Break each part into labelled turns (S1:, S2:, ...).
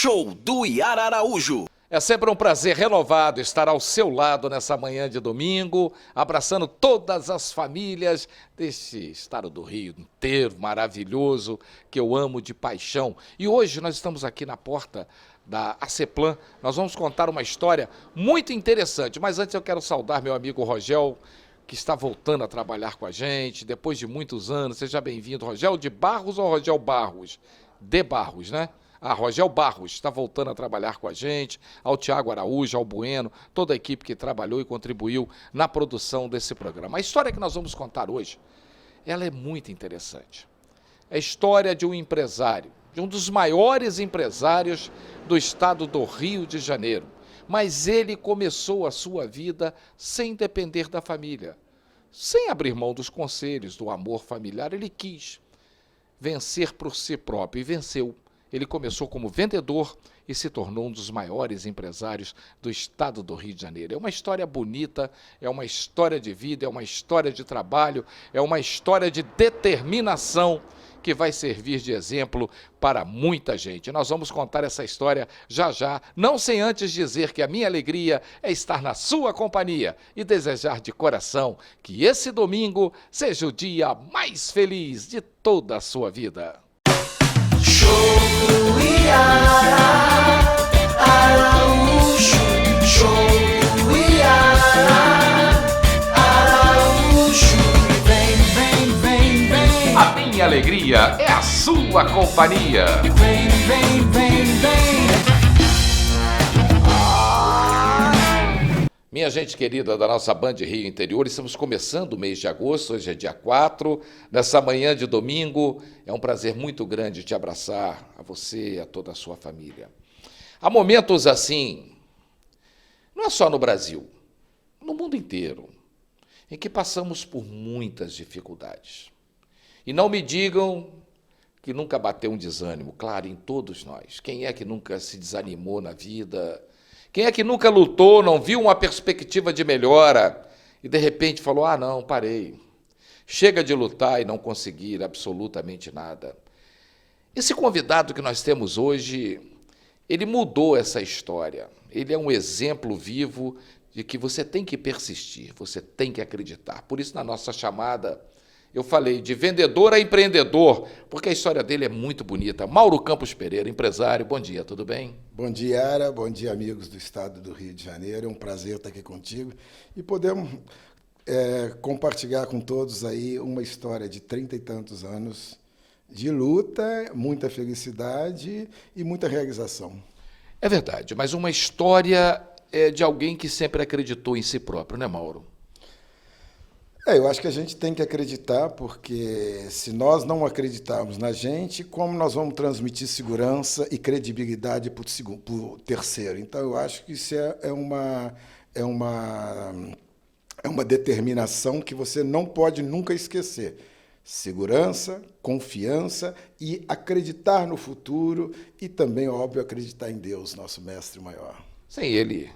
S1: Show do Yara Araújo.
S2: É sempre um prazer renovado estar ao seu lado nessa manhã de domingo, abraçando todas as famílias desse estado do Rio inteiro, maravilhoso, que eu amo de paixão. E hoje nós estamos aqui na porta da ACEPLAN, nós vamos contar uma história muito interessante, mas antes eu quero saudar meu amigo Rogel, que está voltando a trabalhar com a gente, depois de muitos anos. Seja bem-vindo, Rogel de Barros ou Rogel Barros? De Barros, né? Rogel Barros está voltando a trabalhar com a gente, ao Tiago Araújo, ao Bueno, toda a equipe que trabalhou e contribuiu na produção desse programa. A história que nós vamos contar hoje, ela é muito interessante. É a história de um empresário, de um dos maiores empresários do estado do Rio de Janeiro. Mas ele começou a sua vida sem depender da família, sem abrir mão dos conselhos, do amor familiar. Ele quis vencer por si próprio e venceu. Ele começou como vendedor e se tornou um dos maiores empresários do estado do Rio de Janeiro. É uma história bonita, é uma história de vida, é uma história de trabalho, é uma história de determinação que vai servir de exemplo para muita gente. Nós vamos contar essa história já já, não sem antes dizer que a minha alegria é estar na sua companhia e desejar de coração que esse domingo seja o dia mais feliz de toda a sua vida.
S1: Show do Yara Araújo. Show do Yara Araújo. Vem.
S2: A minha alegria é a sua companhia.
S1: Vem.
S2: Minha gente querida da nossa Band Rio Interior, estamos começando o mês de agosto, hoje é dia 4, nessa manhã de domingo. É um prazer muito grande te abraçar, a você e a toda a sua família. Há momentos assim, não é só no Brasil, no mundo inteiro, em que passamos por muitas dificuldades. E não me digam que nunca bateu um desânimo, claro, em todos nós. Quem é que nunca se desanimou na vida? Quem é que nunca lutou, não viu uma perspectiva de melhora e de repente falou, não, parei. Chega de lutar e não conseguir absolutamente nada. Esse convidado que nós temos hoje, ele mudou essa história. Ele é um exemplo vivo de que você tem que persistir, você tem que acreditar. Por isso, na nossa chamada, eu falei de vendedor a empreendedor, porque a história dele é muito bonita. Mauro Campos Pereira, empresário, bom dia, tudo bem?
S3: Bom dia, Yara, bom dia, amigos do estado do Rio de Janeiro. É um prazer estar aqui contigo e podemos compartilhar com todos aí uma história de 30 e tantos anos de luta, muita felicidade e muita realização.
S2: É verdade, mas uma história de alguém que sempre acreditou em si próprio, né, Mauro?
S3: Eu acho que a gente tem que acreditar, porque se nós não acreditarmos na gente, como nós vamos transmitir segurança e credibilidade para o terceiro? Então, eu acho que isso é uma determinação que você não pode nunca esquecer. Segurança, confiança e acreditar no futuro e também, óbvio, acreditar em Deus, nosso mestre maior.
S2: Sem ele,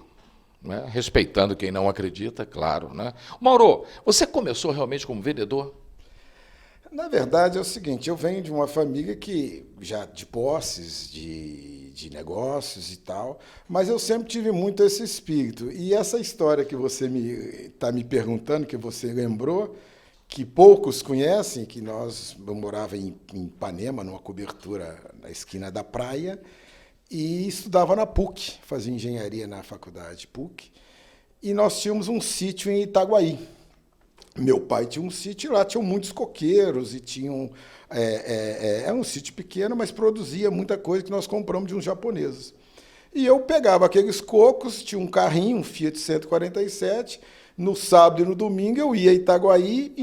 S2: né? Respeitando quem não acredita, claro, né? Mauro, você começou realmente como vendedor?
S3: Na verdade, é o seguinte, eu venho de uma família que, já de posses, de negócios e tal, mas eu sempre tive muito esse espírito. E essa história que você está me perguntando, que você lembrou, que poucos conhecem, que eu morava em Ipanema, numa cobertura na esquina da praia, e estudava na PUC, fazia engenharia na faculdade PUC, e nós tínhamos um sítio em Itaguaí. Meu pai tinha um sítio lá, tinham muitos coqueiros, e tinham... Era um sítio pequeno, mas produzia muita coisa que nós compramos de uns japoneses. E eu pegava aqueles cocos, tinha um carrinho, um Fiat 147, no sábado e no domingo eu ia a Itaguaí,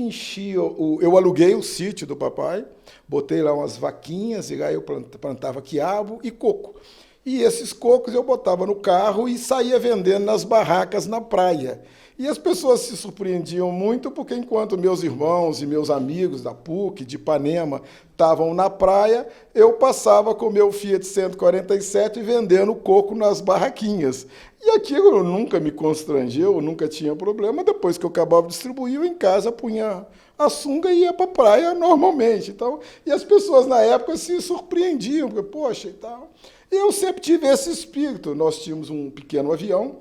S3: eu aluguei o sítio do papai, botei lá umas vaquinhas, e lá eu plantava quiabo e coco. E esses cocos eu botava no carro e saía vendendo nas barracas na praia. E as pessoas se surpreendiam muito, porque enquanto meus irmãos e meus amigos da PUC, de Ipanema, estavam na praia, eu passava com o meu Fiat 147 vendendo coco nas barraquinhas. E aquilo nunca me constrangeu, nunca tinha problema. Depois que eu acabava de distribuir, eu em casa punha a sunga e ia para a praia normalmente. Então, e as pessoas na época se surpreendiam, porque, poxa, e tal. Eu sempre tive esse espírito. Nós tínhamos um pequeno avião,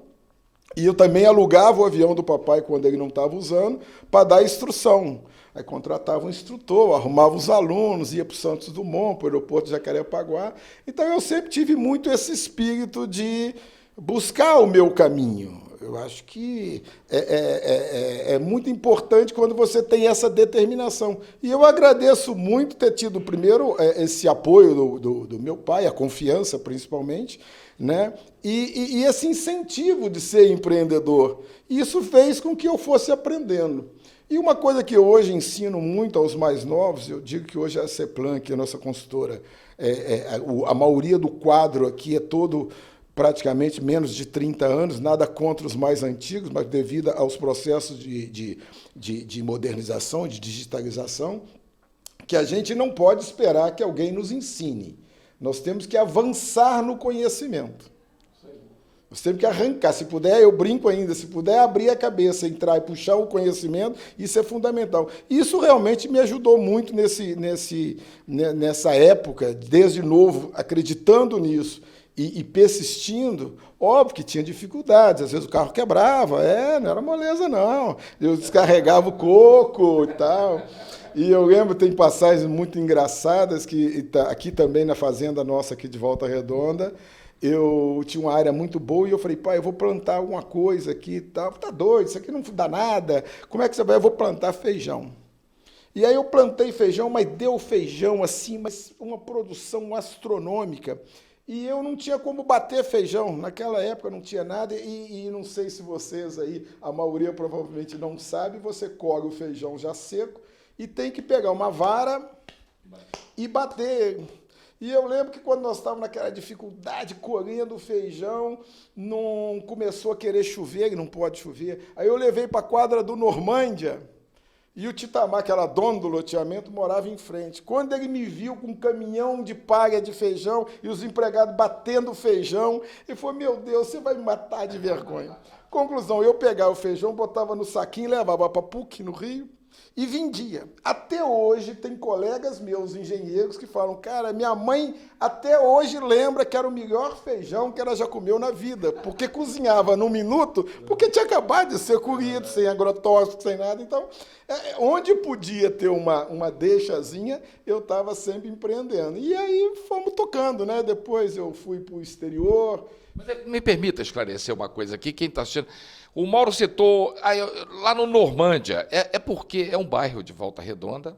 S3: e eu também alugava o avião do papai quando ele não estava usando, para dar instrução. Aí contratava um instrutor, arrumava os alunos, ia para o Santos Dumont, para o aeroporto de Jacarepaguá. Então, eu sempre tive muito esse espírito de buscar o meu caminho. Eu acho que é muito importante quando você tem essa determinação. E eu agradeço muito ter tido, primeiro, esse apoio do meu pai, a confiança, principalmente, né? E esse incentivo de ser empreendedor. Isso fez com que eu fosse aprendendo. E uma coisa que eu hoje ensino muito aos mais novos, eu digo que hoje a Ceplan, que é a nossa consultora, a maioria do quadro aqui é todo praticamente menos de 30 anos, nada contra os mais antigos, mas devido aos processos de modernização, de digitalização, que a gente não pode esperar que alguém nos ensine. Nós temos que avançar no conhecimento. Nós temos que arrancar. Se puder, eu brinco ainda, se puder abrir a cabeça, entrar e puxar o conhecimento, isso é fundamental. Isso realmente me ajudou muito nessa época, desde novo, acreditando nisso e persistindo. Óbvio que tinha dificuldades, às vezes o carro quebrava, não era moleza não. Eu descarregava o coco e tal. E eu lembro, tem passagens muito engraçadas, que aqui também na fazenda nossa, aqui de Volta Redonda, eu tinha uma área muito boa e eu falei, pai, eu vou plantar alguma coisa aqui e tal. Tá doido, isso aqui não dá nada. Como é que você vai? Eu vou plantar feijão. E aí eu plantei feijão, mas deu feijão assim, mas uma produção astronômica. E eu não tinha como bater feijão. Naquela época não tinha nada e não sei se vocês aí, a maioria provavelmente não sabe, você colhe o feijão já seco e tem que pegar uma vara e bater. E eu lembro que quando nós estávamos naquela dificuldade, colhendo o feijão, não começou a querer chover, e não pode chover. Aí eu levei para a quadra do Normândia, e o Titamar, que era dono do loteamento, morava em frente. Quando ele me viu com um caminhão de palha de feijão e os empregados batendo feijão, ele falou, meu Deus, você vai me matar de vergonha. Conclusão, eu pegava o feijão, botava no saquinho, levava para PUC, no Rio, e vendia. Até hoje tem colegas meus, engenheiros, que falam, cara, minha mãe até hoje lembra que era o melhor feijão que ela já comeu na vida, porque cozinhava num minuto, porque tinha acabado de ser colhido, sem agrotóxico, sem nada. Então, onde podia ter uma deixazinha, eu estava sempre empreendendo. E aí fomos tocando, né? Depois eu fui para o exterior.
S2: Mas me permita esclarecer uma coisa aqui, quem está assistindo. O Mauro citou, lá no Normândia, porque é um bairro de Volta Redonda,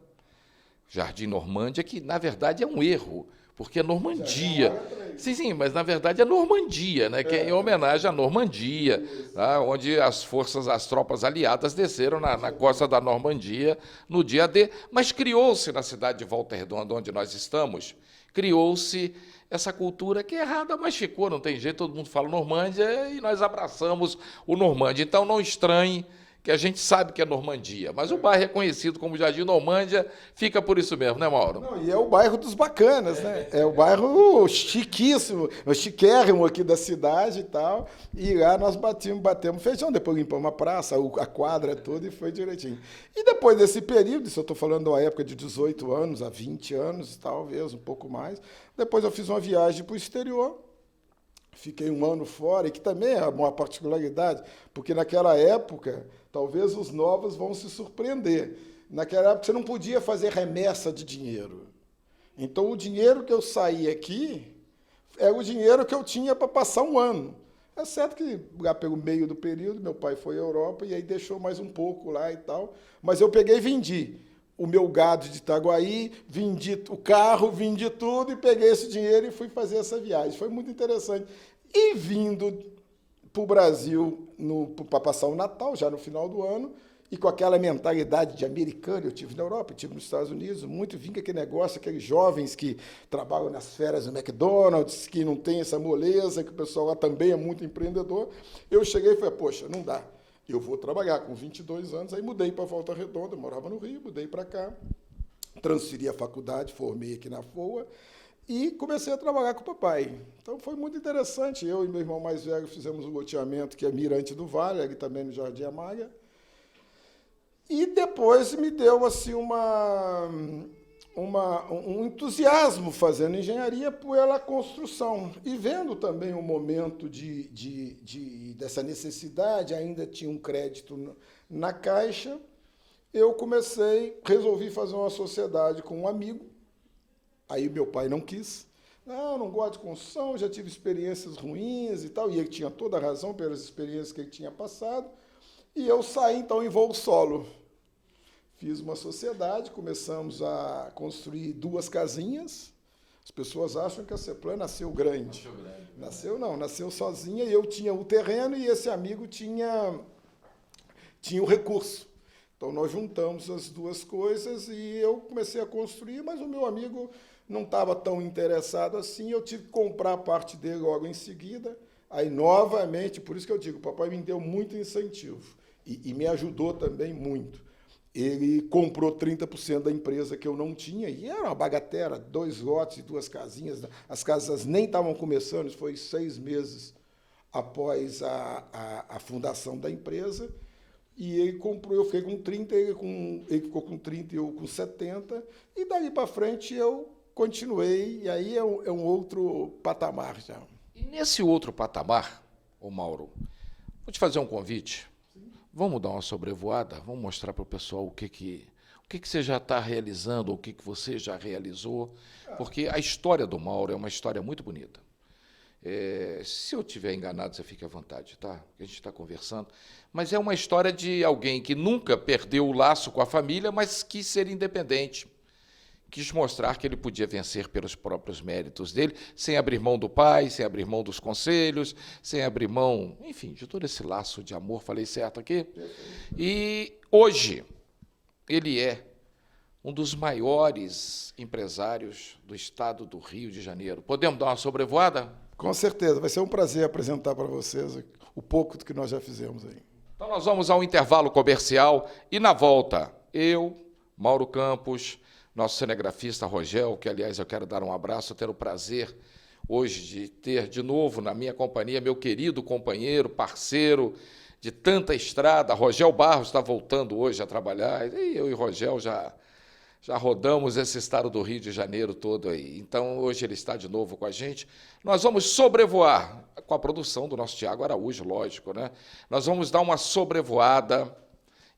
S2: Jardim Normândia, que na verdade é um erro, porque é Normandia. Sim, mas na verdade é Normandia, né? Que é em homenagem à Normandia, tá? Onde as tropas aliadas desceram na costa da Normandia no dia D. Mas criou-se na cidade de Volta Redonda, onde nós estamos, criou-se essa cultura que é errada, mas ficou, não tem jeito, todo mundo fala Normândia e nós abraçamos o Normândia. Então não estranhe que a gente sabe que é Normandia, mas o bairro é conhecido como Jardim Normândia, fica por isso mesmo, né, Mauro?
S3: Não, e é o bairro dos bacanas, né? É o bairro chiquíssimo, chiquérrimo aqui da cidade e tal, e lá nós batemos feijão, depois limpamos a praça, a quadra toda e foi direitinho. E depois desse período, isso eu estou falando de uma época de 18 anos a 20 anos, talvez, um pouco mais, depois eu fiz uma viagem para o exterior, fiquei um ano fora, e que também é uma particularidade, porque naquela época, talvez os novos vão se surpreender. Naquela época você não podia fazer remessa de dinheiro. Então o dinheiro que eu saí aqui era o dinheiro que eu tinha para passar um ano. É certo que lá pelo meio do período, meu pai foi à Europa e aí deixou mais um pouco lá e tal, mas eu peguei e vendi o meu gado de Itaguaí, vendi o carro, vendi tudo e peguei esse dinheiro e fui fazer essa viagem. Foi muito interessante. E vindo para o Brasil para passar o Natal, já no final do ano, e com aquela mentalidade de americano, eu tive na Europa, eu tive nos Estados Unidos, muito vinha aquele negócio, aqueles jovens que trabalham nas férias no McDonald's, que não tem essa moleza, que o pessoal lá também é muito empreendedor. Eu cheguei e falei, poxa, não dá. Eu vou trabalhar com 22 anos, aí mudei para Volta Redonda, morava no Rio, mudei para cá, transferi a faculdade, formei aqui na FOA e comecei a trabalhar com o papai. Então foi muito interessante, eu e meu irmão mais velho fizemos um loteamento que é Mirante do Vale, ali também no Jardim Amália, e depois me deu assim um entusiasmo fazendo engenharia pela construção. E vendo também o momento dessa necessidade, ainda tinha um crédito na Caixa, eu resolvi fazer uma sociedade com um amigo. Aí meu pai não quis. Não gosto de construção, já tive experiências ruins e tal. E ele tinha toda a razão pelas experiências que ele tinha passado. E eu saí, então, em voo solo. Fiz uma sociedade, começamos a construir 2 casinhas. As pessoas acham que a Ceplan nasceu grande. Nasceu sozinha. E eu tinha o terreno e esse amigo tinha o recurso. Então, nós juntamos as 2 coisas e eu comecei a construir, mas o meu amigo não estava tão interessado assim. Eu tive que comprar a parte dele logo em seguida. Aí, novamente, por isso que eu digo, o papai me deu muito incentivo e me ajudou também muito. Ele comprou 30% da empresa que eu não tinha, e era uma bagatela, 2 lotes e 2 casinhas. As casas nem estavam começando, isso foi 6 meses após a fundação da empresa. E ele comprou, eu fiquei com 30, ele ficou com 30 e eu com 70. E dali para frente eu continuei, e aí é um outro patamar já.
S2: E nesse outro patamar, ô Mauro, vou te fazer um convite. Vamos dar uma sobrevoada, vamos mostrar para o pessoal o que você já está realizando, o que você já realizou, porque a história do Mauro é uma história muito bonita. Se eu estiver enganado, você fique à vontade, tá? A gente está conversando. Mas é uma história de alguém que nunca perdeu o laço com a família, mas quis ser independente. Quis mostrar que ele podia vencer pelos próprios méritos dele, sem abrir mão do pai, sem abrir mão dos conselhos, sem abrir mão, enfim, de todo esse laço de amor, falei certo aqui? E hoje ele é um dos maiores empresários do estado do Rio de Janeiro. Podemos dar uma sobrevoada?
S3: Com certeza, vai ser um prazer apresentar para vocês o pouco do que nós já fizemos aí.
S2: Então nós vamos ao intervalo comercial e na volta, eu, Mauro Campos, nosso cinegrafista Rogel, que, aliás, eu quero dar um abraço, ter o prazer hoje de ter de novo na minha companhia meu querido companheiro, parceiro de tanta estrada. Rogel Barros está voltando hoje a trabalhar, e eu e Rogel já rodamos esse estado do Rio de Janeiro todo aí. Então, hoje ele está de novo com a gente. Nós vamos sobrevoar, com a produção do nosso Tiago Araújo, lógico, né? Nós vamos dar uma sobrevoada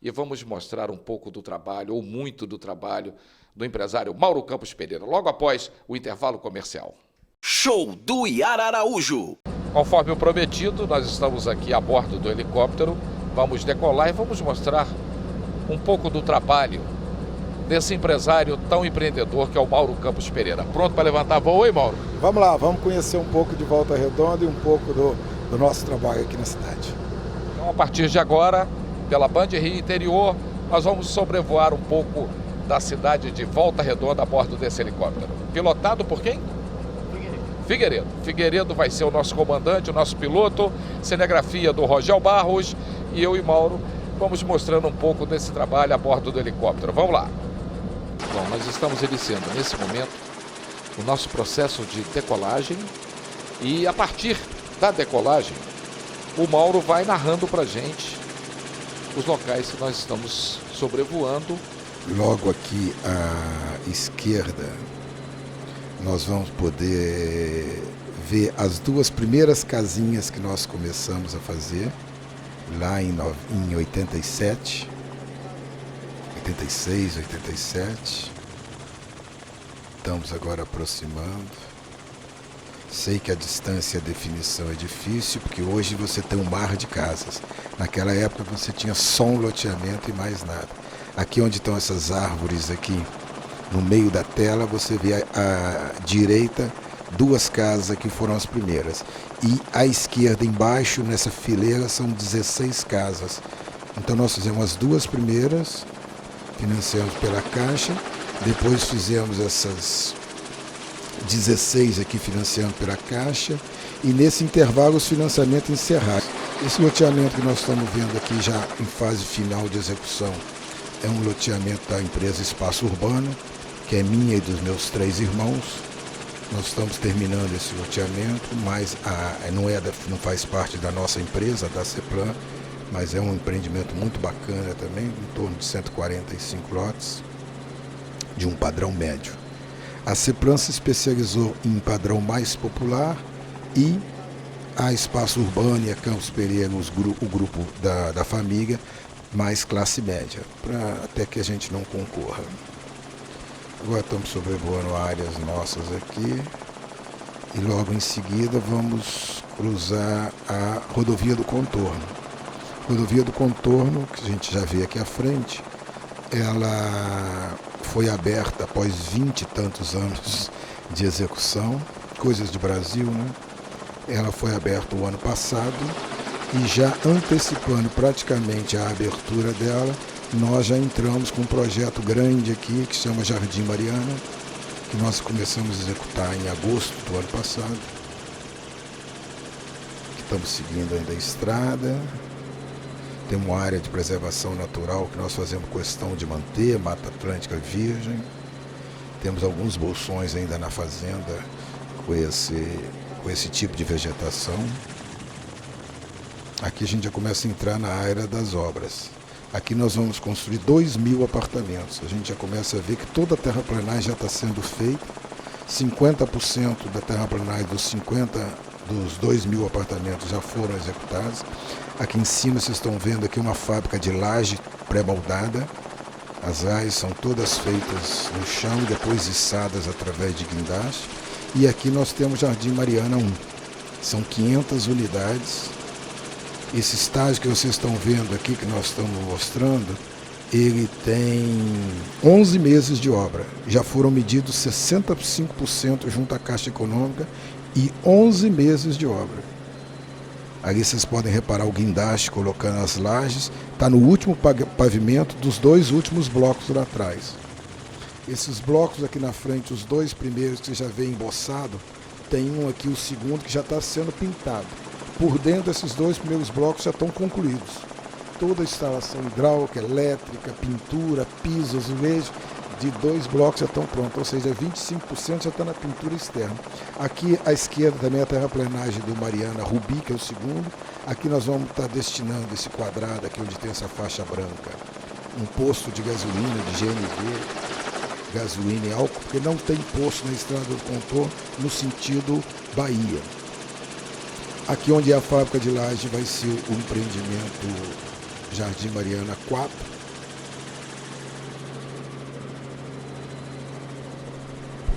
S2: e vamos mostrar um pouco do trabalho, ou muito do trabalho, do empresário Mauro Campos Pereira, logo após o intervalo comercial.
S4: Show do Iara Araújo.
S2: Conforme o prometido, nós estamos aqui a bordo do helicóptero, vamos decolar e vamos mostrar um pouco do trabalho desse empresário tão empreendedor que é o Mauro Campos Pereira. Pronto para levantar voo, oi, Mauro?
S3: Vamos lá, vamos conhecer um pouco de Volta Redonda e um pouco do nosso trabalho aqui na cidade.
S2: Então, a partir de agora, pela Band Rio Interior, nós vamos sobrevoar um pouco da cidade de Volta Redonda a bordo desse helicóptero. Pilotado por quem? Figueiredo. Figueiredo vai ser o nosso comandante, o nosso piloto, cinegrafia do Rogel Barros, e eu e Mauro vamos mostrando um pouco desse trabalho a bordo do helicóptero. Vamos lá. Bom, nós estamos iniciando nesse momento o nosso processo de decolagem e a partir da decolagem o Mauro vai narrando para a gente os locais que nós estamos sobrevoando.
S3: Logo aqui à esquerda, nós vamos poder ver as 2 primeiras casinhas que nós começamos a fazer, lá em 87, 86, 87. Estamos agora aproximando. Sei que a distância e a definição é difícil, porque hoje você tem um mar de casas. Naquela época você tinha só um loteamento e mais nada. Aqui onde estão essas árvores aqui, no meio da tela, você vê à direita 2 casas que foram as primeiras. E à esquerda, embaixo, nessa fileira, são 16 casas. Então nós fizemos as 2 primeiras, financiamos pela Caixa, depois fizemos essas 16 aqui financiando pela Caixa, e nesse intervalo os financiamentos encerrados. Esse loteamento que nós estamos vendo aqui já em fase final de execução é um loteamento da empresa Espaço Urbano, que é minha e dos meus 3 irmãos. Nós estamos terminando esse loteamento, mas não faz parte da nossa empresa, da Ceplan, mas é um empreendimento muito bacana também, em torno de 145 lotes. de um padrão médio. A CEPLAN se especializou em padrão mais popular e a Espaço Urbano e a Campos Pereira, o grupo da família, mais classe média, até que a gente não concorra. Agora estamos sobrevoando áreas nossas aqui e logo em seguida vamos cruzar a rodovia do Contorno. Rodovia do Contorno, que a gente já vê aqui à frente, ela foi aberta após 20 e tantos anos de execução, coisas de Brasil, né? Ela foi aberta o ano passado e já antecipando praticamente a abertura dela, nós já entramos com um projeto grande aqui que se chama Jardim Mariana, que nós começamos a executar em agosto do ano passado. Estamos seguindo ainda a estrada. Tem uma área de preservação natural que nós fazemos questão de manter, Mata Atlântica Virgem. Temos alguns bolsões ainda na fazenda com esse tipo de vegetação. Aqui a gente já começa a entrar na área das obras. Aqui nós vamos construir 2.000 apartamentos. A gente já começa a ver que toda a terraplanagem já está sendo feita. 50% da terraplanagem dos 2.000 apartamentos já foram executados. Aqui em cima vocês estão vendo aqui uma fábrica de laje pré-moldada. As lajes são todas feitas no chão e depois içadas através de guindaste. E aqui nós temos Jardim Mariana 1. São 500 unidades. Esse estágio que vocês estão vendo aqui, que nós estamos mostrando, ele tem 11 meses de obra. Já foram medidos 65% junto à Caixa Econômica e 11 meses de obra. Ali vocês podem reparar o guindaste colocando as lajes. Está no último pavimento dos 2 últimos blocos lá atrás. Esses blocos aqui na frente, os 2 primeiros que você já vê emboçado, tem um aqui, o segundo, que já está sendo pintado. Por dentro, esses 2 primeiros blocos já estão concluídos. Toda a instalação hidráulica, elétrica, pintura, piso, azulejo, de 2 blocos já estão prontos, ou seja, 25% já está na pintura externa. Aqui à esquerda também a terraplanagem do Mariana Rubi, que é o segundo. Aqui nós vamos estar destinando esse quadrado aqui onde tem essa faixa branca, um posto de gasolina, de GNV, gasolina e álcool, porque não tem posto na estrada do Contorno no sentido Bahia. Aqui onde é a fábrica de laje vai ser o empreendimento Jardim Mariana 4.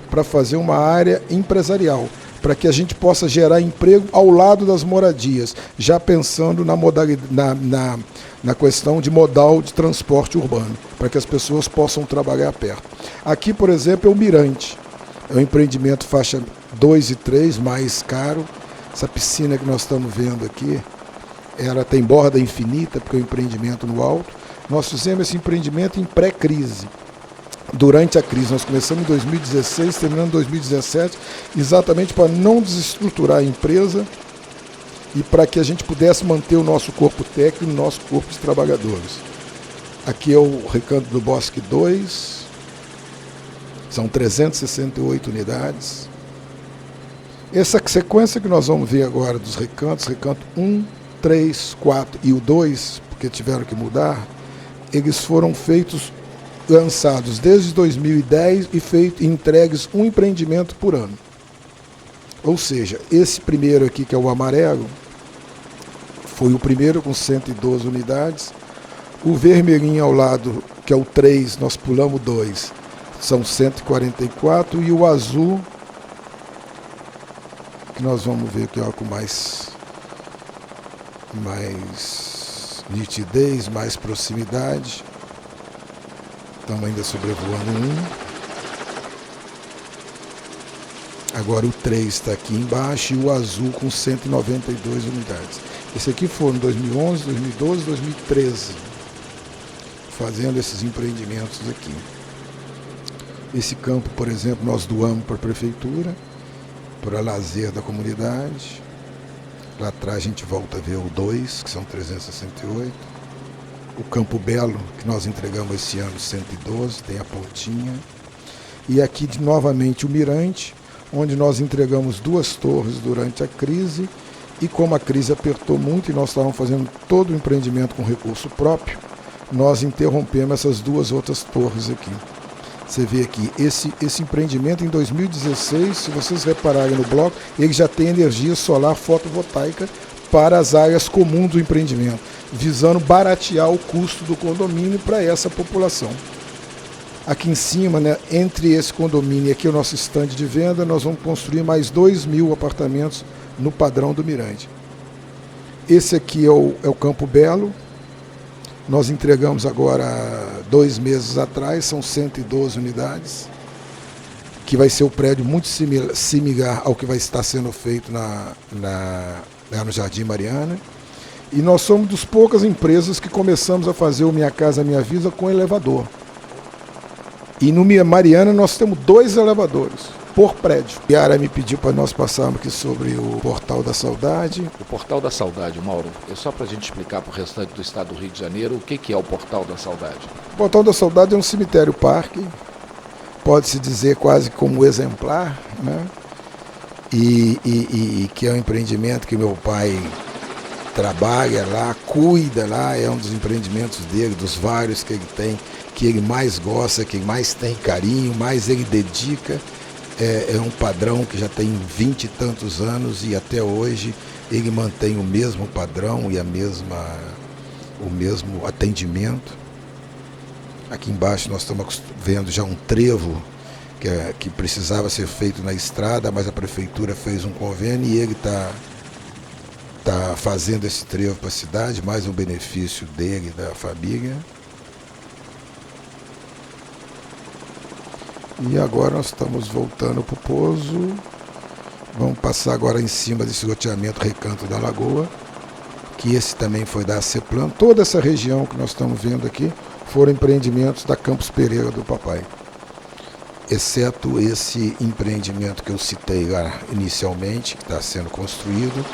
S3: Para fazer uma área empresarial, para que a gente possa gerar emprego ao lado das moradias, já pensando na questão de modal de transporte urbano, para que as pessoas possam trabalhar perto. Aqui, por exemplo, é o Mirante, é um empreendimento faixa 2 e 3, mais caro. Essa piscina que nós estamos vendo aqui, ela tem borda infinita, porque é um empreendimento no alto. Nós fizemos esse empreendimento em pré-crise. Durante a crise, nós começamos em 2016, terminando em 2017, exatamente para não desestruturar a empresa e para que a gente pudesse manter o nosso corpo técnico e o nosso corpo de trabalhadores. Aqui é o Recanto do Bosque 2, são 368 unidades. Essa sequência que nós vamos ver agora dos recantos, recanto 1, 3, 4 e o 2, porque tiveram que mudar, eles foram lançados desde 2010 e entregues um empreendimento por ano. Ou seja, esse primeiro aqui, que é o amarelo, foi o primeiro com 112 unidades. O vermelhinho ao lado, que é o 3, nós pulamos 2, são 144, e o azul, que nós vamos ver aqui ó, com mais nitidez, mais proximidade. Estamos ainda sobrevoando um. Agora o 3 está aqui embaixo e o azul com 192 unidades. Esse aqui foram em 2011, 2012, 2013, fazendo esses empreendimentos aqui. Esse campo, por exemplo, nós doamos para a prefeitura, para lazer da comunidade. Lá atrás a gente volta a ver o 2, que são 368. O Campo Belo, que nós entregamos esse ano, 112, tem a pontinha. E aqui novamente o Mirante, onde nós entregamos 2 torres durante a crise. E como a crise apertou muito e nós estávamos fazendo todo o empreendimento com recurso próprio, nós interrompemos essas 2 outras torres aqui. Você vê aqui, esse empreendimento em 2016, se vocês repararem no bloco, ele já tem energia solar fotovoltaica para as áreas comuns do empreendimento, visando baratear o custo do condomínio para essa população. Aqui em cima, né, entre esse condomínio e aqui o nosso estande de venda, nós vamos construir mais 2.000 apartamentos no padrão do Mirante. Esse aqui é o Campo Belo. Nós entregamos agora 2 meses atrás, são 112 unidades, que vai ser um prédio muito similar ao que vai estar sendo feito lá no Jardim Mariana. E nós somos das poucas empresas que começamos a fazer o Minha Casa Minha Vida com elevador. E no Mariana nós temos 2 elevadores por prédio. E a Yara me pediu para nós passarmos aqui sobre o Portal da Saudade.
S2: O Portal da Saudade, Mauro, é só para a gente explicar para o restante do estado do Rio de Janeiro o que é o Portal da Saudade.
S3: O Portal da Saudade é um cemitério-parque, pode-se dizer quase como exemplar, né? E que é um empreendimento que meu pai trabalha lá, cuida lá, é um dos empreendimentos dele, dos vários que ele tem, que ele mais gosta, que ele mais tem carinho, mais ele dedica. É um padrão que já tem 20 e tantos anos e até hoje ele mantém o mesmo padrão e o mesmo atendimento. Aqui embaixo nós estamos vendo já um trevo que precisava ser feito na estrada, mas a prefeitura fez um convênio e ele está fazendo esse trevo para a cidade, mais um benefício dele e da família. E agora nós estamos voltando para o pouso. Vamos passar agora em cima desse loteamento Recanto da Lagoa, que esse também foi da Aceplan. Toda essa região que nós estamos vendo aqui foram empreendimentos da Campos Pereira do papai. Exceto esse empreendimento que eu citei lá inicialmente, que está sendo construído,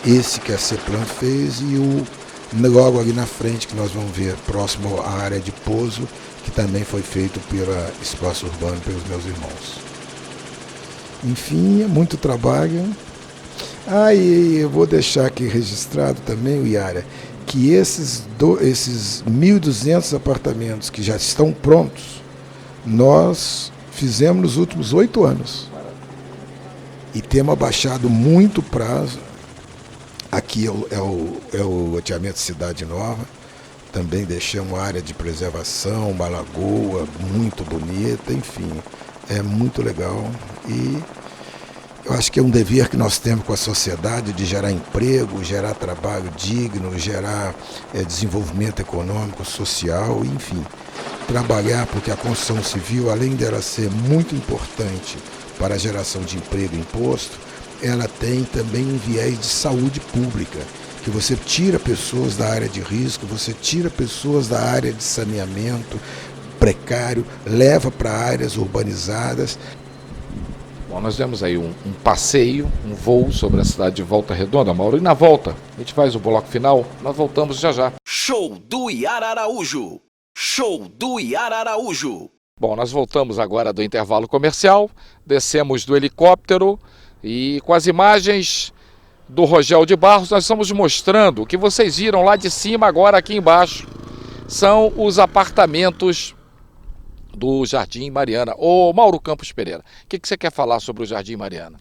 S3: esse que a Aceplan fez e logo ali na frente que nós vamos ver, próximo à área de pouso, que também foi feito pela Espaço Urbano, pelos meus irmãos. Enfim, é muito trabalho. E eu vou deixar aqui registrado também, Yara, que esses 1.200 apartamentos que já estão prontos, nós fizemos nos últimos 8 anos. E temos abaixado muito prazo. Aqui é o loteamento Cidade Nova. Também deixamos uma área de preservação, uma lagoa muito bonita, enfim, é muito legal. E eu acho que é um dever que nós temos com a sociedade de gerar emprego, gerar trabalho digno, gerar desenvolvimento econômico, social, enfim. Trabalhar porque a construção civil, além dela ser muito importante para a geração de emprego e imposto, ela tem também um viés de saúde pública, que você tira pessoas da área de risco, você tira pessoas da área de saneamento precário, leva para áreas urbanizadas.
S2: Bom, nós demos aí um passeio, um voo sobre a cidade de Volta Redonda, Mauro, e na volta, a gente faz o bloco final, nós voltamos já já.
S4: Show do Yara Araújo! Show do Yara Araújo!
S2: Bom, nós voltamos agora do intervalo comercial, descemos do helicóptero e com as imagens do Rogel de Barros, nós estamos mostrando o que vocês viram lá de cima, agora aqui embaixo, são os apartamentos do Jardim Mariana. Ô Mauro Campos Pereira, o que você quer falar sobre o Jardim Mariana?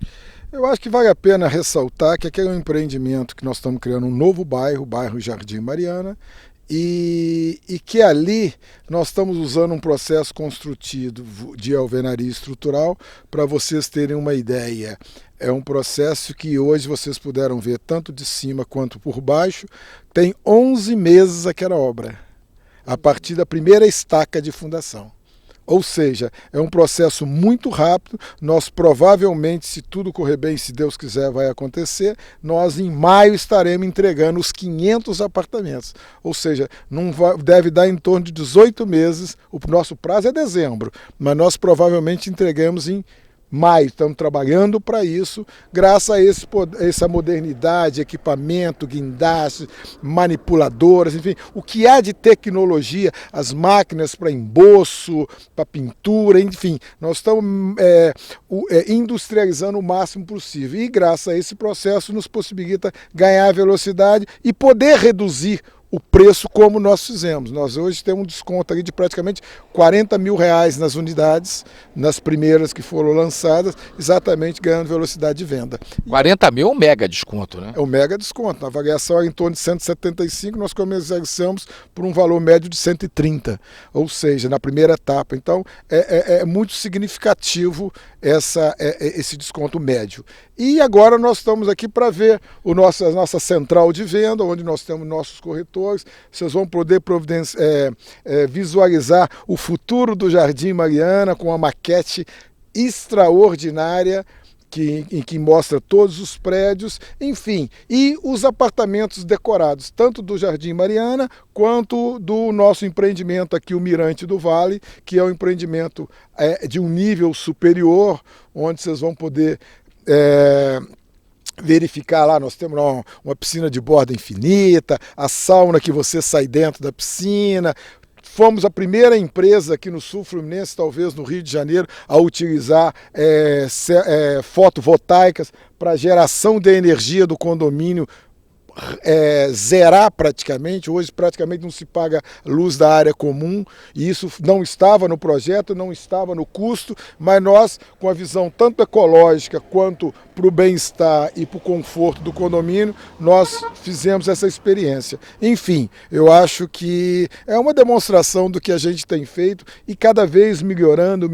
S3: Eu acho que vale a pena ressaltar que aquele é um empreendimento que nós estamos criando um novo bairro, o bairro Jardim Mariana, e que ali nós estamos usando um processo construtivo de alvenaria estrutural. Para vocês terem uma ideia, é um processo que hoje vocês puderam ver tanto de cima quanto por baixo. Tem 11 meses aquela obra, a partir da primeira estaca de fundação. Ou seja, é um processo muito rápido. Nós provavelmente, se tudo correr bem, se Deus quiser, vai acontecer, nós em maio estaremos entregando os 500 apartamentos. Ou seja, deve dar em torno de 18 meses, o nosso prazo é dezembro, mas nós provavelmente entregamos em maio. Estamos trabalhando para isso, graças a essa modernidade, equipamento, guindastes, manipuladoras, enfim, o que há de tecnologia, as máquinas para emboço, para pintura, enfim, nós estamos industrializando o máximo possível. E graças a esse processo nos possibilita ganhar velocidade e poder reduzir o preço como nós fizemos. Nós hoje temos um desconto ali de praticamente R$40 mil nas unidades, nas primeiras que foram lançadas, exatamente ganhando velocidade de venda.
S2: 40 mil é um mega desconto, né?
S3: É um mega desconto. Na avaliação é em torno de 175, nós comercializamos por um valor médio de 130, ou seja, na primeira etapa. Então, é muito significativo esse desconto médio. E agora nós estamos aqui para ver a nossa central de venda, onde nós temos nossos corretores. Vocês vão poder visualizar o futuro do Jardim Mariana com uma maquete extraordinária, em que mostra todos os prédios, enfim, e os apartamentos decorados, tanto do Jardim Mariana quanto do nosso empreendimento aqui, o Mirante do Vale, que é um empreendimento de um nível superior, onde vocês vão poder verificar lá, nós temos lá uma piscina de borda infinita, a sauna que você sai dentro da piscina. Fomos a primeira empresa aqui no Sul Fluminense, talvez no Rio de Janeiro, a utilizar fotovoltaicas para geração de energia do condomínio, zerar praticamente. Hoje praticamente não se paga luz da área comum, e isso não estava no projeto, não estava no custo, mas nós, com a visão tanto ecológica quanto para o bem-estar e para o conforto do condomínio, nós fizemos essa experiência. Enfim, eu acho que é uma demonstração do que a gente tem feito e cada vez melhorando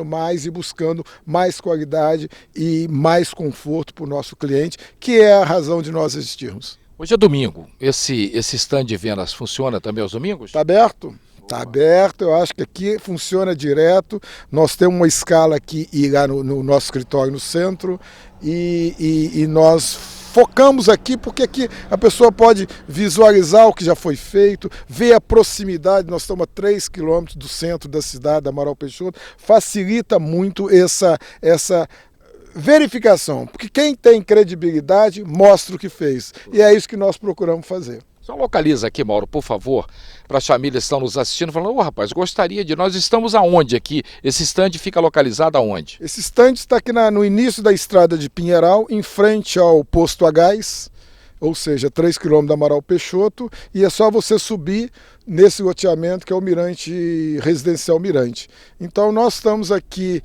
S3: mais e buscando mais qualidade e mais conforto para o nosso cliente, que é a razão de nós existirmos.
S2: Hoje é domingo. Esse stand de vendas funciona também aos domingos?
S3: Está aberto? Está aberto, eu acho que aqui funciona direto. Nós temos uma escala aqui e lá no nosso escritório no centro e nós focamos aqui porque aqui a pessoa pode visualizar o que já foi feito, ver a proximidade. Nós estamos a 3 quilômetros do centro da cidade, da Amaral Peixoto, facilita muito essa verificação, porque quem tem credibilidade mostra o que fez, e é isso que nós procuramos fazer.
S2: Só localiza aqui, Mauro, por favor, para as famílias que estão nos assistindo, falando, rapaz, gostaria de... Nós estamos aonde aqui? Esse stand fica localizado aonde?
S3: Esse stand está aqui no início da estrada de Pinheiral, em frente ao posto a gás, ou seja, 3 quilômetros da Amaral Peixoto, e é só você subir nesse loteamento que é o Mirante, Residencial Mirante. Então nós estamos aqui.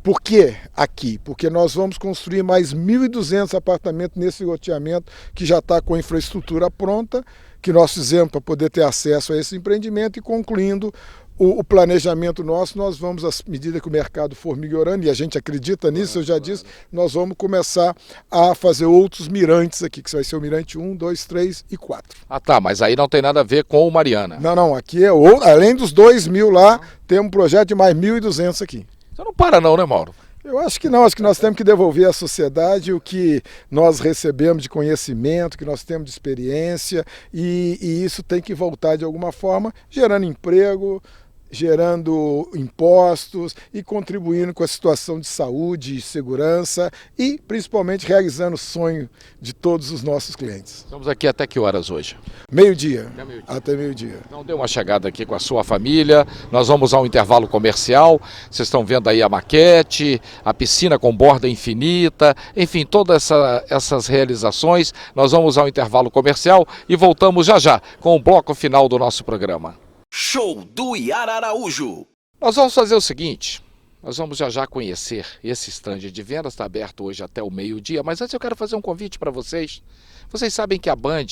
S3: Por que aqui? Porque nós vamos construir mais 1.200 apartamentos nesse loteamento que já está com a infraestrutura pronta, que nós fizemos para poder ter acesso a esse empreendimento, e concluindo o planejamento nosso, nós vamos, à medida que o mercado for melhorando, e a gente acredita nisso, eu já disse, nós vamos começar a fazer outros mirantes aqui, que vai ser o Mirante 1, 2, 3 e 4.
S2: Ah tá, mas aí não tem nada a ver com o Mariana.
S3: Não, aqui além dos 2.000 lá, tem um projeto de mais 1.200 aqui.
S2: Você não para não, né, Mauro?
S3: Eu acho que não, acho que nós temos que devolver à sociedade o que nós recebemos de conhecimento, que nós temos de experiência, e isso tem que voltar de alguma forma, gerando emprego, gerando impostos e contribuindo com a situação de saúde e segurança e principalmente realizando o sonho de todos os nossos clientes.
S2: Estamos aqui até que horas hoje?
S3: Meio-dia.
S2: Até meio-dia. Então dê uma chegada aqui com a sua família, nós vamos a um intervalo comercial, vocês estão vendo aí a maquete, a piscina com borda infinita, enfim, todas essas realizações. Nós vamos ao intervalo comercial e voltamos já já com o bloco final do nosso programa.
S4: Show do Yara Araújo.
S2: Nós vamos fazer o seguinte, nós vamos já já conhecer esse stand de vendas, está aberto hoje até o meio-dia, mas antes eu quero fazer um convite para vocês. Vocês sabem que a Band,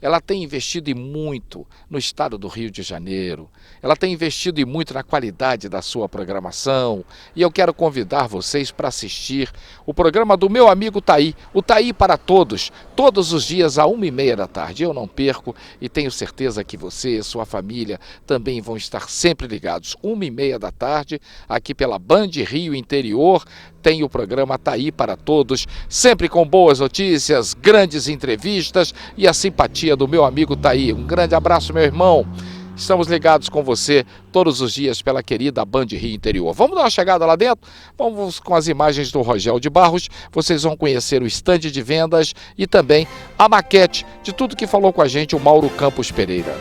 S2: ela tem investido em muito no estado do Rio de Janeiro, ela tem investido em muito na qualidade da sua programação, e eu quero convidar vocês para assistir o programa do meu amigo Taí, o Taí para Todos, todos os dias às 1h30 da tarde. Eu não perco e tenho certeza que você e sua família também vão estar sempre ligados. 1h30 da tarde, aqui pela Band Rio Interior, tem o programa Taí para Todos, sempre com boas notícias, grandes entrevistas e a simpatia do meu amigo Taí. Um grande abraço, meu irmão. Estamos ligados com você todos os dias pela querida Band Rio Interior. Vamos dar uma chegada lá dentro? Vamos com as imagens do Rogel de Barros. Vocês vão conhecer o estande de vendas e também a maquete de tudo que falou com a gente o Mauro Campos Pereira.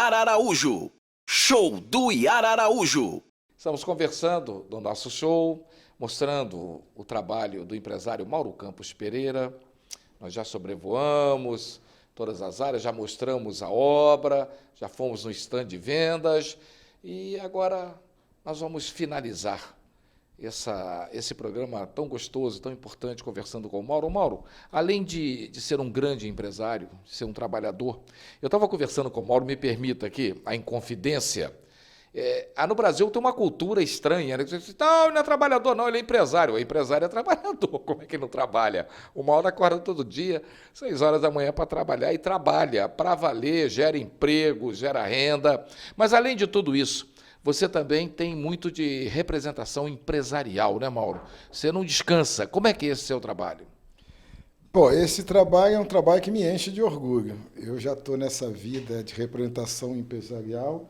S4: Iara Araújo. Show do Iara Araújo.
S2: Estamos conversando no nosso show, mostrando o trabalho do empresário Mauro Campos Pereira. Nós já sobrevoamos todas as áreas, já mostramos a obra, já fomos no stand de vendas e agora nós vamos finalizar esse programa tão gostoso, tão importante, conversando com o Mauro. Mauro, além de ser um grande empresário, de ser um trabalhador, eu estava conversando com o Mauro, me permita aqui a inconfidência. No Brasil tem uma cultura estranha, né? Não, ele não é trabalhador, não, ele é empresário. O empresário é trabalhador, como é que ele não trabalha? O Mauro acorda todo dia, 6 horas da manhã para trabalhar, e trabalha para valer, gera emprego, gera renda. Mas, além de tudo isso, você também tem muito de representação empresarial, né, Mauro? Você não descansa. Como é que é esse seu trabalho?
S3: Pô, esse trabalho é um trabalho que me enche de orgulho. Eu já estou nessa vida de representação empresarial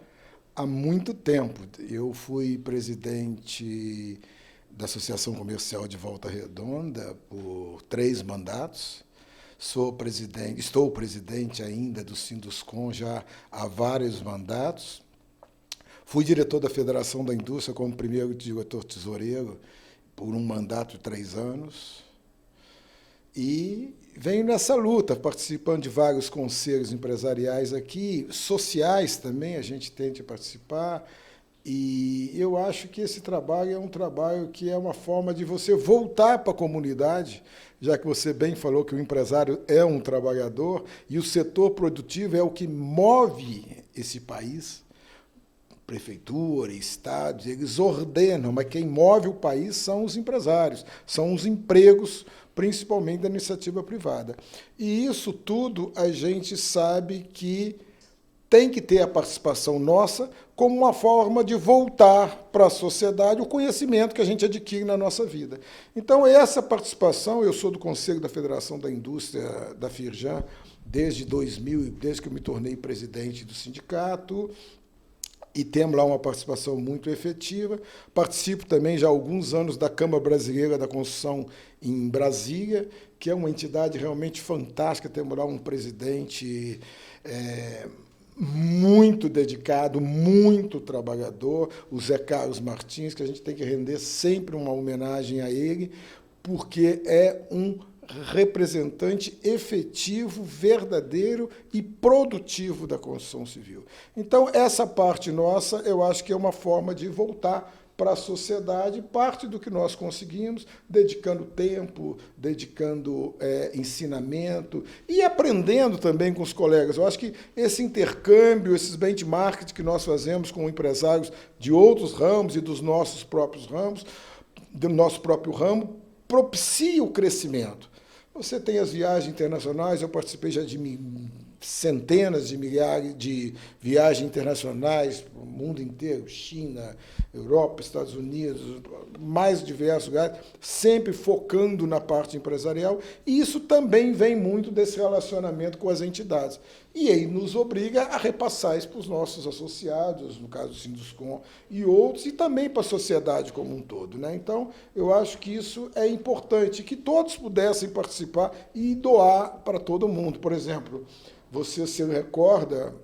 S3: há muito tempo. Eu fui presidente da Associação Comercial de Volta Redonda por 3 mandatos. Estou presidente ainda do Sinduscom já há vários mandatos. Fui diretor da Federação da Indústria como primeiro diretor tesoureiro por um mandato de 3 anos. E venho nessa luta, participando de vários conselhos empresariais aqui, sociais também, a gente tenta participar. E eu acho que esse trabalho é um trabalho que é uma forma de você voltar para a comunidade, já que você bem falou que o empresário é um trabalhador e o setor produtivo é o que move esse país. Prefeitura, estados, eles ordenam, mas quem move o país são os empresários, são os empregos, principalmente da iniciativa privada. E isso tudo a gente sabe que tem que ter a participação nossa como uma forma de voltar para a sociedade o conhecimento que a gente adquire na nossa vida. Então, essa participação, eu sou do Conselho da Federação da Indústria da Firjan desde 2000, desde que eu me tornei presidente do sindicato, e temos lá uma participação muito efetiva. Participo também já há alguns anos da Câmara Brasileira da Construção em Brasília, que é uma entidade realmente fantástica. Temos lá um presidente muito dedicado, muito trabalhador, o Zé Carlos Martins, que a gente tem que render sempre uma homenagem a ele, porque é um representante efetivo, verdadeiro e produtivo da construção civil. Então, essa parte nossa, eu acho que é uma forma de voltar para a sociedade, parte do que nós conseguimos, dedicando tempo, dedicando ensinamento e aprendendo também com os colegas. Eu acho que esse intercâmbio, esses benchmarks que nós fazemos com empresários de outros ramos e dos nossos próprios ramos, do nosso próprio ramo, propicia o crescimento. Você tem as viagens internacionais, eu participei já de centenas de milhares de viagens internacionais, o mundo inteiro, China, Europa, Estados Unidos, mais diversos lugares, sempre focando na parte empresarial, e isso também vem muito desse relacionamento com as entidades. E aí nos obriga a repassar isso para os nossos associados, no caso do Sinduscom e outros, e também para a sociedade como um todo, né? Então, eu acho que isso é importante, que todos pudessem participar e doar para todo mundo. Por exemplo, você se recorda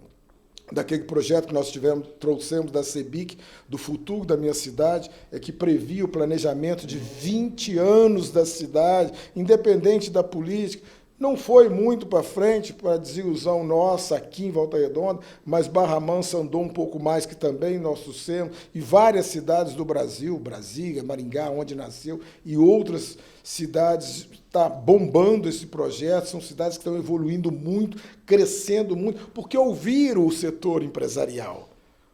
S3: daquele projeto que nós trouxemos da CEBIC, do futuro da minha cidade, que previa o planejamento de 20 anos da cidade, independente da política. Não foi muito para frente, para a desilusão nossa aqui em Volta Redonda, mas Barra Mansa andou um pouco mais, que também nós trouxemos, e várias cidades do Brasil, Brasília, Maringá, onde nasceu, e outras cidades, está bombando esse projeto, são cidades que estão evoluindo muito, crescendo muito, porque ouviram o setor empresarial.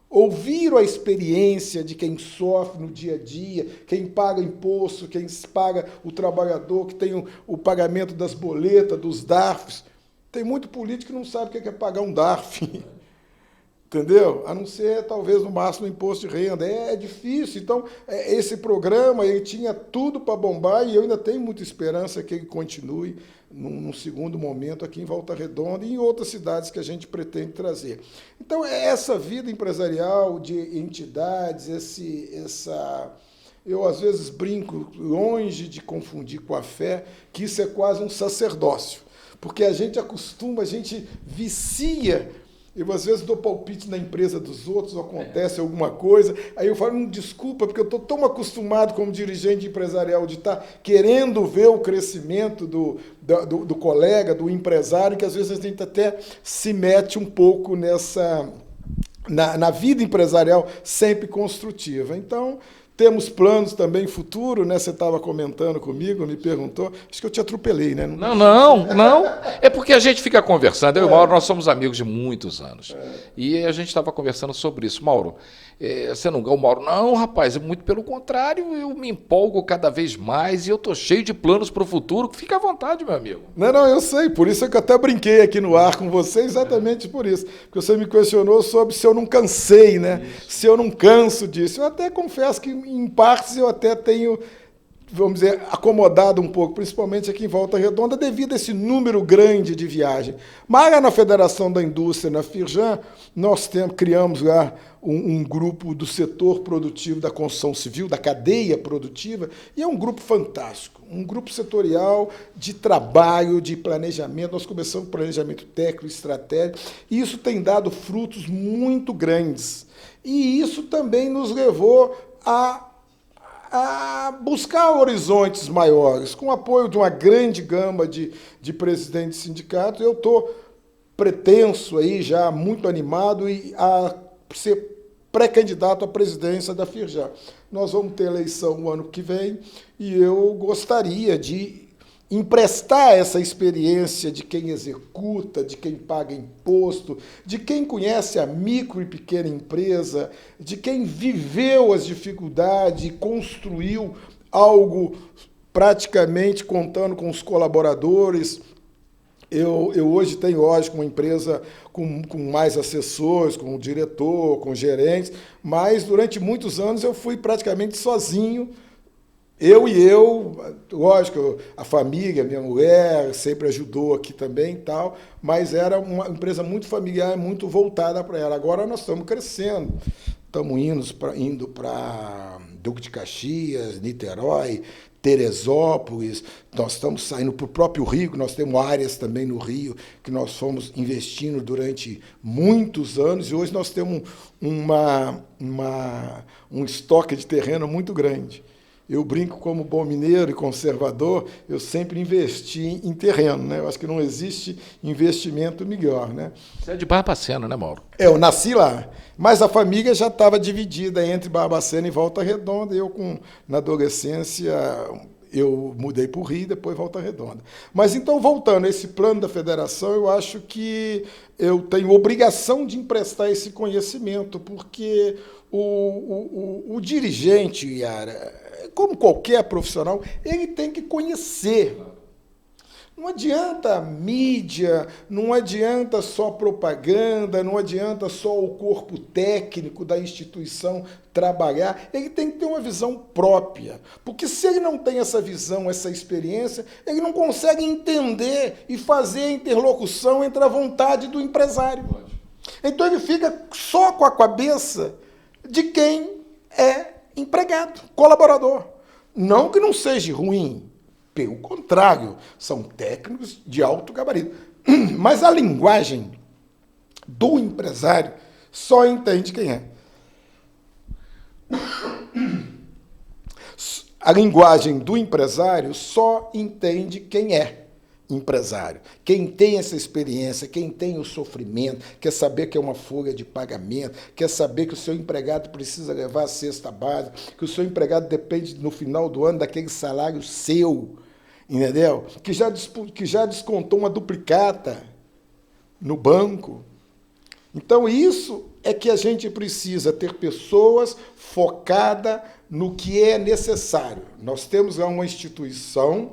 S3: Ouviram a experiência de quem sofre no dia a dia, quem paga imposto, quem paga o trabalhador, que tem o pagamento das boletas, dos DARFs. Tem muito político que não sabe o que é pagar um DARF, entendeu? A não ser, talvez, no máximo, imposto de renda. É difícil. Então, esse programa ele tinha tudo para bombar e eu ainda tenho muita esperança que ele continue num segundo momento aqui em Volta Redonda e em outras cidades que a gente pretende trazer. Então, essa vida empresarial de entidades, eu às vezes brinco, longe de confundir com a fé, que isso é quase um sacerdócio, porque a gente acostuma, a gente vicia Eu, às vezes, dou palpite na empresa dos outros, acontece alguma coisa, aí eu falo, desculpa, porque eu estou tão acostumado como dirigente empresarial de estar querendo ver o crescimento do colega, do empresário, que às vezes a gente até se mete um pouco na vida empresarial sempre construtiva. Então, temos planos também futuro, né? Você estava comentando comigo, me perguntou. Acho que eu te atropelei, né?
S2: Não. É porque a gente fica conversando. Eu e o Mauro, nós somos amigos de muitos anos. E a gente estava conversando sobre isso. Mauro, você não ganha o Mauro? Não, rapaz, muito pelo contrário, eu me empolgo cada vez mais e eu estou cheio de planos para o futuro. Fica à vontade, meu amigo.
S3: Não, eu sei. Por isso é que eu até brinquei aqui no ar com você, exatamente por isso. Porque você me questionou sobre se eu não cansei, né? Isso. Se eu não canso disso. Eu até confesso que, em partes, eu até tenho, vamos dizer, acomodado um pouco, principalmente aqui em Volta Redonda, devido a esse número grande de viagem. Mas lá na Federação da Indústria, na Firjan, nós criamos lá um grupo do setor produtivo da construção civil, da cadeia produtiva, e é um grupo fantástico, um grupo setorial de trabalho, de planejamento. Nós começamos com planejamento técnico, estratégico, e isso tem dado frutos muito grandes. E isso também nos levou a buscar horizontes maiores. Com o apoio de uma grande gama de presidentes de sindicatos, eu estou pretenso, aí, já muito animado, a ser pré-candidato à presidência da Firjan. Nós vamos ter eleição o ano que vem e eu gostaria de emprestar essa experiência de quem executa, de quem paga imposto, de quem conhece a micro e pequena empresa, de quem viveu as dificuldades e construiu algo praticamente contando com os colaboradores. Eu hoje tenho, lógico, uma empresa com mais assessores, com o diretor, com gerentes, mas durante muitos anos eu fui praticamente sozinho. Lógico, a família, minha mulher sempre ajudou aqui também e tal, mas era uma empresa muito familiar, muito voltada para ela. Agora nós estamos crescendo, estamos indo para Duque de Caxias, Niterói, Teresópolis, nós estamos saindo para o próprio Rio, nós temos áreas também no Rio que nós fomos investindo durante muitos anos e hoje nós temos um estoque de terreno muito grande. Eu brinco como bom mineiro e conservador, eu sempre investi em terreno, né? Eu acho que não existe investimento melhor, né?
S2: Você é de Barbacena, né, Mauro?
S3: Eu nasci lá, mas a família já estava dividida entre Barbacena e Volta Redonda. Na adolescência, eu mudei para o Rio e depois Volta Redonda. Mas então, voltando a esse plano da federação, eu acho que eu tenho obrigação de emprestar esse conhecimento, porque o dirigente, Yara, como qualquer profissional, ele tem que conhecer. Não adianta mídia, não adianta só propaganda, não adianta só o corpo técnico da instituição trabalhar, ele tem que ter uma visão própria. Porque se ele não tem essa visão, essa experiência, ele não consegue entender e fazer a interlocução entre a vontade do empresário. Então ele fica só com a cabeça de quem é empregado, colaborador. Não que não seja ruim, pelo contrário, são técnicos de alto gabarito. Mas a linguagem do empresário só entende quem é. A linguagem do empresário só entende quem é empresário. Quem tem essa experiência, quem tem o sofrimento, quer saber que é uma folha de pagamento, quer saber que o seu empregado precisa levar a cesta básica, que o seu empregado depende, no final do ano, daquele salário seu, entendeu? Que já descontou uma duplicata no banco. Então, isso é que a gente precisa ter pessoas focadas no que é necessário. Nós temos lá uma instituição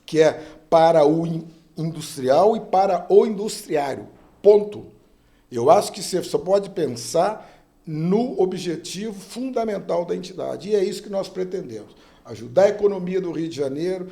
S3: que é para o industrial e para o industriário. Ponto. Eu acho que você só pode pensar no objetivo fundamental da entidade. E é isso que nós pretendemos. Ajudar a economia do Rio de Janeiro,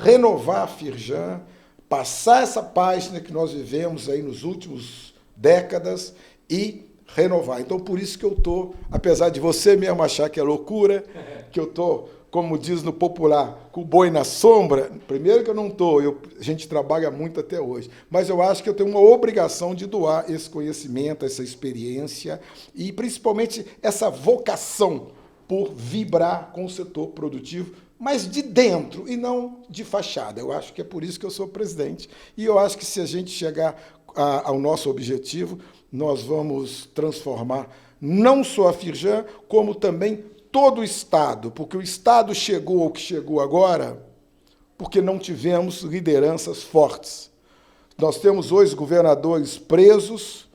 S3: renovar a Firjan, passar essa página que nós vivemos aí nos últimos décadas e renovar. Então, por isso que eu estou, apesar de você mesmo achar que é loucura, que eu estou como diz no popular, com o boi na sombra. Primeiro que eu não estou, a gente trabalha muito até hoje, mas eu acho que eu tenho uma obrigação de doar esse conhecimento, essa experiência e, principalmente, essa vocação por vibrar com o setor produtivo, mas de dentro e não de fachada. Eu acho que é por isso que eu sou presidente. E eu acho que se a gente chegar ao nosso objetivo, nós vamos transformar não só a Firjan, como também todo o Estado, porque o Estado chegou ao que chegou agora porque não tivemos lideranças fortes. Nós temos hoje governadores presos,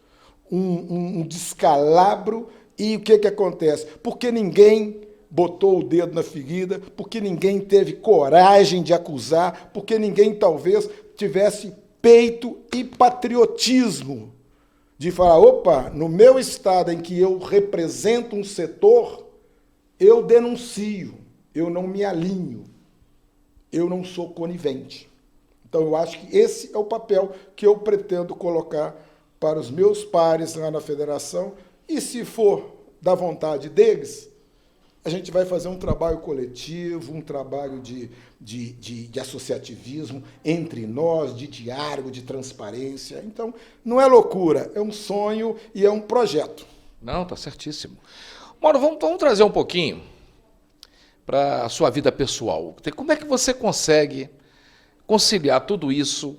S3: um descalabro, e o que acontece? Porque ninguém botou o dedo na ferida, porque ninguém teve coragem de acusar, porque ninguém talvez tivesse peito e patriotismo de falar, opa, no meu estado em que eu represento um setor, eu denuncio, eu não me alinho, eu não sou conivente. Então, eu acho que esse é o papel que eu pretendo colocar para os meus pares lá na federação, e se for da vontade deles, a gente vai fazer um trabalho coletivo, um trabalho de associativismo entre nós, de diálogo, de transparência. Então, não é loucura, é um sonho e é um projeto.
S2: Não, tá certíssimo. Mauro, vamos trazer um pouquinho para a sua vida pessoal. Como é que você consegue conciliar tudo isso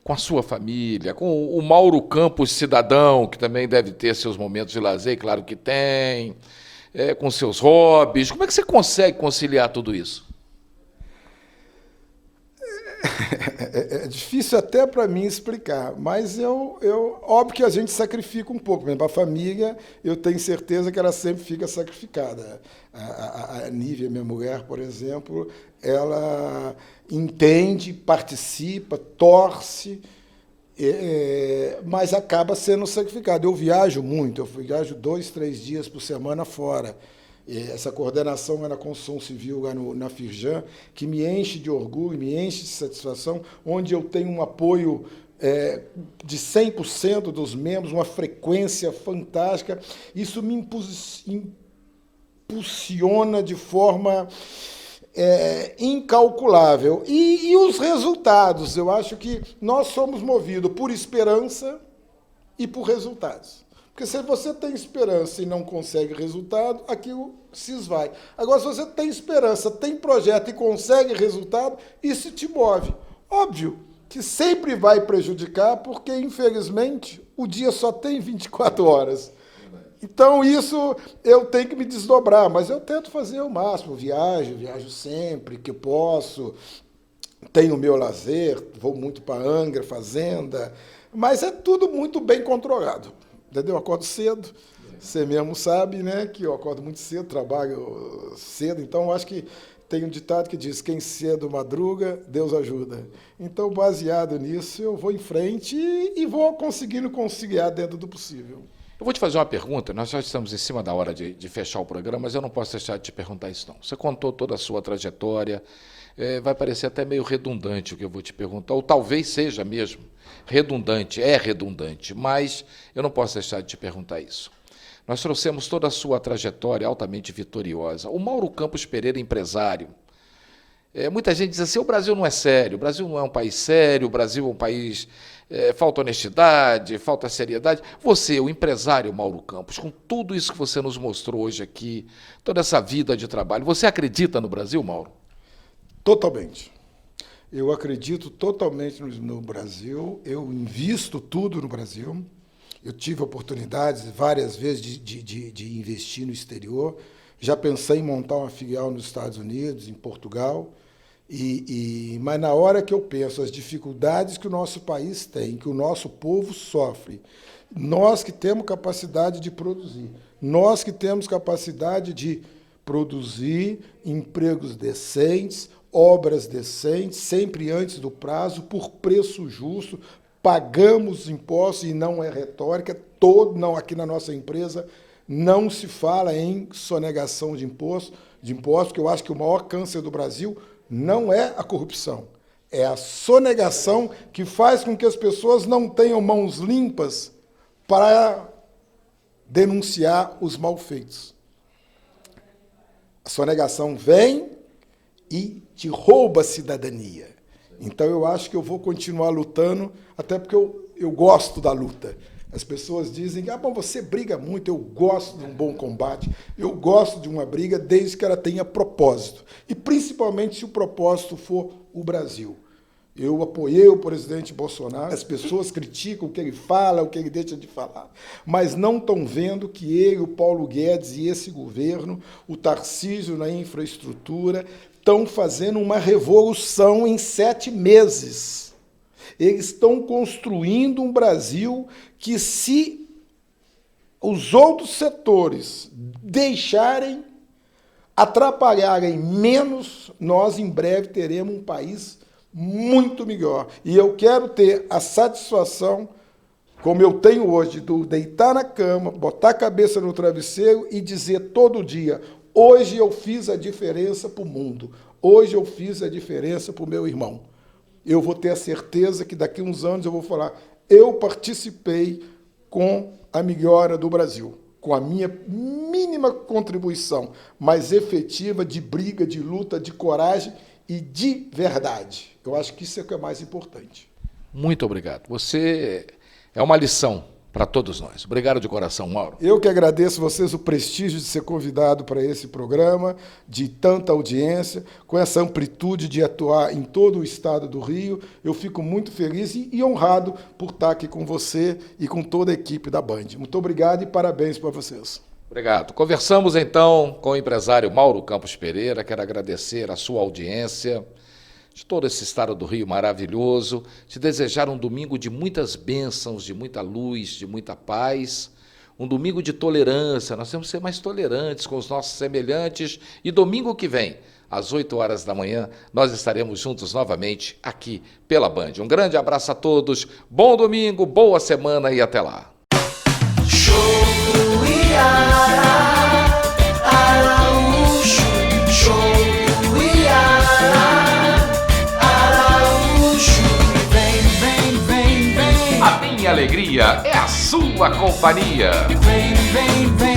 S2: com a sua família, com o Mauro Campos cidadão, que também deve ter seus momentos de lazer, claro que tem, com seus hobbies? Como é que você consegue conciliar tudo isso?
S3: É difícil até para mim explicar, mas óbvio que a gente sacrifica um pouco. Por exemplo, a família, eu tenho certeza que ela sempre fica sacrificada. A Nívia, minha mulher, por exemplo, ela entende, participa, torce, mas acaba sendo sacrificada. Eu viajo muito, eu viajo 2, 3 dias por semana fora. Essa coordenação na construção civil lá na Firjan, que me enche de orgulho, me enche de satisfação, onde eu tenho um apoio de 100% dos membros, uma frequência fantástica. Isso me impulsiona de forma incalculável. E os resultados? Eu acho que nós somos movidos por esperança e por resultados. Porque se você tem esperança e não consegue resultado, aquilo se esvai. Agora, se você tem esperança, tem projeto e consegue resultado, isso te move. Óbvio que sempre vai prejudicar, porque, infelizmente, o dia só tem 24 horas. Então, isso eu tenho que me desdobrar, mas eu tento fazer o máximo. Viajo sempre que posso, tenho o meu lazer, vou muito para Angra, fazenda, mas é tudo muito bem controlado. Entendeu? Eu acordo cedo, você mesmo sabe, né, que eu acordo muito cedo, trabalho cedo, então eu acho que tem um ditado que diz, quem cedo madruga, Deus ajuda. Então, baseado nisso, eu vou em frente e vou conseguindo conciliar dentro do possível.
S2: Eu vou te fazer uma pergunta, nós já estamos em cima da hora de fechar o programa, mas eu não posso deixar de te perguntar isso não. Você contou toda a sua trajetória, vai parecer até meio redundante o que eu vou te perguntar, ou talvez seja mesmo redundante, mas eu não posso deixar de te perguntar isso. Nós trouxemos toda a sua trajetória altamente vitoriosa. O Mauro Campos Pereira, empresário. Muita gente diz assim, o Brasil não é sério, o Brasil não é um país sério, o Brasil é um país... falta honestidade, falta seriedade. Você, o empresário Mauro Campos, com tudo isso que você nos mostrou hoje aqui, toda essa vida de trabalho, você acredita no Brasil, Mauro?
S3: Totalmente. Eu acredito totalmente no Brasil, eu invisto tudo no Brasil. Eu tive oportunidades várias vezes de investir no exterior. Já pensei em montar uma filial nos Estados Unidos, em Portugal. Mas na hora que eu penso as dificuldades que o nosso país tem, que o nosso povo sofre, nós que temos capacidade de produzir, nós que temos capacidade de produzir empregos decentes, obras decentes, sempre antes do prazo, por preço justo, pagamos impostos, e não é retórica, não, aqui na nossa empresa não se fala em sonegação de impostos, porque eu acho que o maior câncer do Brasil não é a corrupção, é a sonegação que faz com que as pessoas não tenham mãos limpas para denunciar os malfeitos. A sonegação vem, e te rouba a cidadania. Então eu acho que eu vou continuar lutando, até porque eu gosto da luta. As pessoas dizem, bom, você briga muito, eu gosto de um bom combate, eu gosto de uma briga desde que ela tenha propósito. E principalmente se o propósito for o Brasil. Eu apoiei o presidente Bolsonaro, as pessoas criticam o que ele fala, o que ele deixa de falar, mas não estão vendo que ele, o Paulo Guedes e esse governo, o Tarcísio na infraestrutura, estão fazendo uma revolução em 7 meses. Eles estão construindo um Brasil que, se os outros setores deixarem, atrapalharem menos, nós em breve teremos um país muito melhor. E eu quero ter a satisfação, como eu tenho hoje, de deitar na cama, botar a cabeça no travesseiro e dizer todo dia, hoje eu fiz a diferença para o mundo, hoje eu fiz a diferença para o meu irmão. Eu vou ter a certeza que daqui a uns anos eu vou falar, eu participei com a melhora do Brasil, com a minha mínima contribuição, mas efetiva, de briga, de luta, de coragem e de verdade. Eu acho que isso é o que é mais importante.
S2: Muito obrigado. Você é uma lição para todos nós. Obrigado de coração, Mauro.
S3: Eu que agradeço a vocês o prestígio de ser convidado para esse programa, de tanta audiência, com essa amplitude de atuar em todo o estado do Rio. Eu fico muito feliz e honrado por estar aqui com você e com toda a equipe da Band. Muito obrigado e parabéns para vocês.
S2: Obrigado. Conversamos então com o empresário Mauro Campos Pereira. Quero agradecer a sua audiência, de todo esse estado do Rio maravilhoso, te desejar um domingo de muitas bênçãos, de muita luz, de muita paz, um domingo de tolerância. Nós temos que ser mais tolerantes com os nossos semelhantes. E domingo que vem, às 8 horas da manhã, nós estaremos juntos novamente aqui pela Band. Um grande abraço a todos, bom domingo, boa semana e até lá.
S1: Show do Iara, Araújo, show do Iara, Araújo, vem.
S2: A minha alegria é a sua companhia.
S1: Vem.